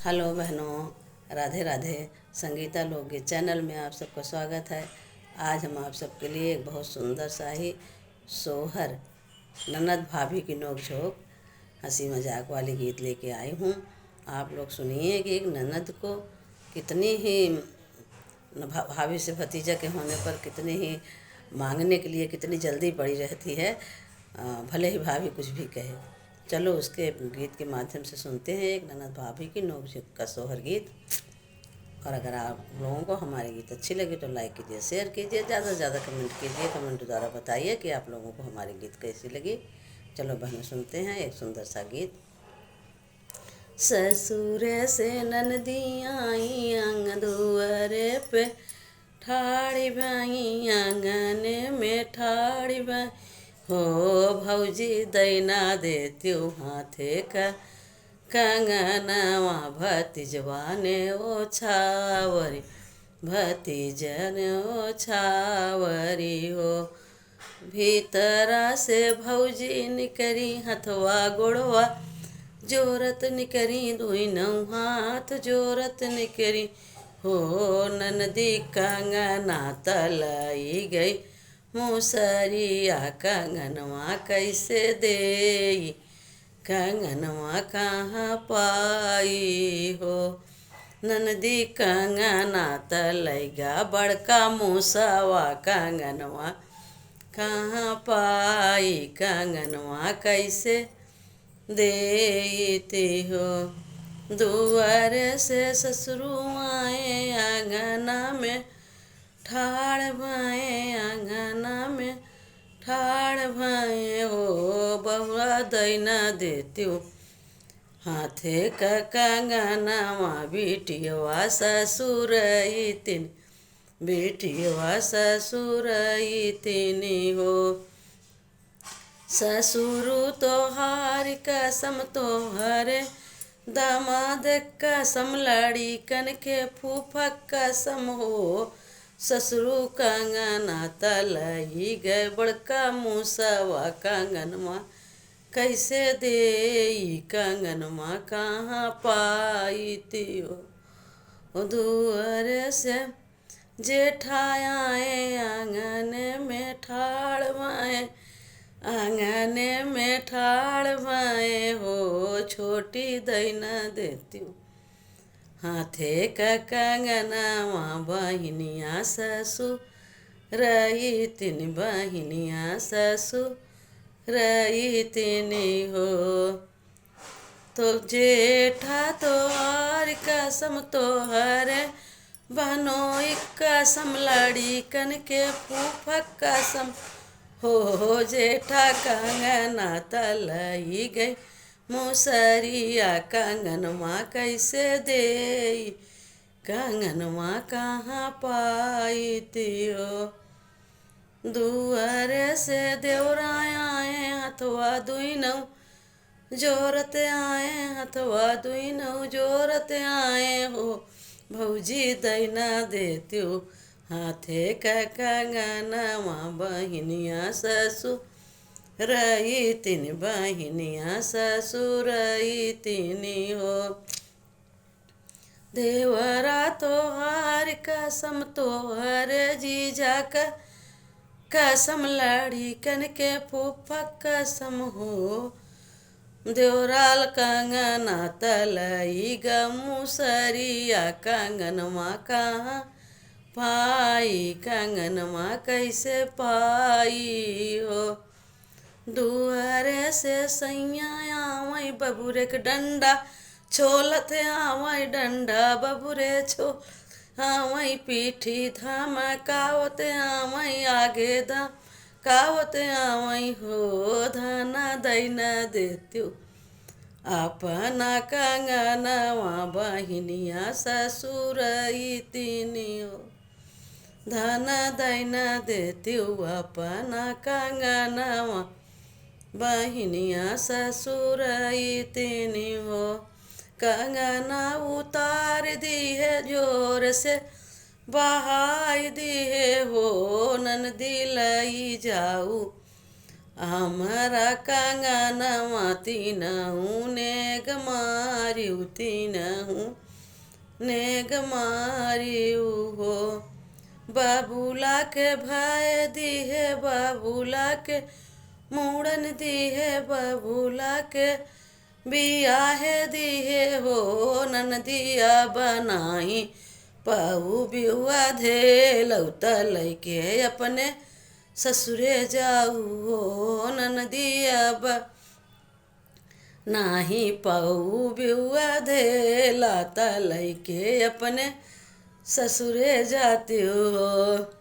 Hello बहनों, राधे राधे। संगीता लोकगीत channel में आप सबका स्वागत है। आज हम आप सबके लिए एक बहुत सुंदर सा ही सोहर ननद भाभी की नोक-झोंक हंसी मजाक वाली गीत लेके आई हूँ। आप लोग सुनिए कि एक ननद को कितनी ही भाभी से भतीजा के होने पर कितनी ही मांगने के लिए कितनी जल्दी पड़ी रहती है, भले ही भाभी कुछ भी कहे। चलो उसके गीत के माध्यम से सुनते हैं एक ननद भाभी की नोक-झोंक का सोहर गीत। और अगर आप लोगों को हमारे गीत अच्छी लगे तो लाइक कीजिए, शेयर कीजिए, ज़्यादा से ज़्यादा कमेंट कीजिए। कमेंट द्वारा बताइए कि आप लोगों को हमारे गीत कैसी लगी। चलो बहनों सुनते हैं एक सुंदर सा गीत। ससुर से ननदी आई आंगन दुआरे पे ठाड़ी बाई, आंगन में ठाड़ी बाई हो भौजी दैना देत्यो हाथे का कंगनवा भतीजवा ने ओछावरी, भतीजन ओछावरी हो। भीतरा से भौजी निकरी हथवा गोड़वा जोरत निकरी, दुई नौ हाथ जोरत निकरी हो। ननदी कंगना तलाई गई, मुसरिया कंगनवा कैसे देई, कंगनवा कहाँ पाई हो। ननदी कंगना तलैगा बड़का मूसवा कंगनवा कहाँ पाई, कंगनवा कैसे देती हो। दुआर से ससुरु आए आंगना में ठाड़ भाए, आंगना में ठाड़ भाए हो। बहुआ दैना देत्यो हाथे का कंगनवा, बिटियवा ससुरई तिन, बिटियवा ससुरई तिनी हो। ससुरु तोहार कसम तोहरे दामाद कसम, लड़िकन के फूफक कसम हो। ससुरु कंगना तलई गए बड़का मूसवा कंगनवा कैसे देई, कंगनवा कहाँ पाईती हो। दुआर से जेठाए आंगन में ठाड़ भाए, आंगन में ठाड़ भाए हो। छोटी दैना देत्यो हाथे का कंगनवा, बहिनिया ससुरई तिन, बहिनिया ससुरई तिनी हो। तो जेठा तोहार कसम तोहरे बहनोई कसम, लड़िकन के फूफक कसम हो। जेठा कंगना तलई गई, मुसरिया कंगनवा कैसे देई, कंगनवा कहाँ पाईती हो। दुआर से देवरा आए हथवा दुई नौ जोरत आए, हथवा दुई नौ जोरत आए हो। भौजी दैना देत्यो हाथे का कंगनवा, बहिनिया ससुरई तिन, बहिनिया ससुरई तिनी हो। देवरा तोहार कसम तोहर जीजा का कसम, लड़िकन के फूफक कसम हो। देवराल कंगना तलई ग, मुसरिया कंगनवा कहाँ पाई, कंगनवा कैसे पाई हो। दुआर से सैया आवई बबुरे के डंडा छोलत आवई, डंडा बबुरे छो आवई पीठी धमकावत आवई, आगे धमकावत आवई हो। धना दैना देत्यो अपना कंगनवा, बहिनिया ससुरई तिनी हो। धना दैना देत्यो अपना कंगनवा, बहिनिया ससुरई तिनी हो। कंगना उतार दी है जोर से बहाई दी है हो, ननदी लई जाऊ हमारा कंगनवा तीनहु नेग मारियु तीनहु नेग मारियु हो। बाबूला के भाई दिहे बाबूला के मूड़न दिहे बाबूला के बियाहे दिहे हो। ननदिया बनाई पहु बिहुआ धेलौ त लैके अपने ससुरे जाऊ हो। ननदिया नाही पहु बिहुआ धेला त लैके अपने ससुरे जाती हो।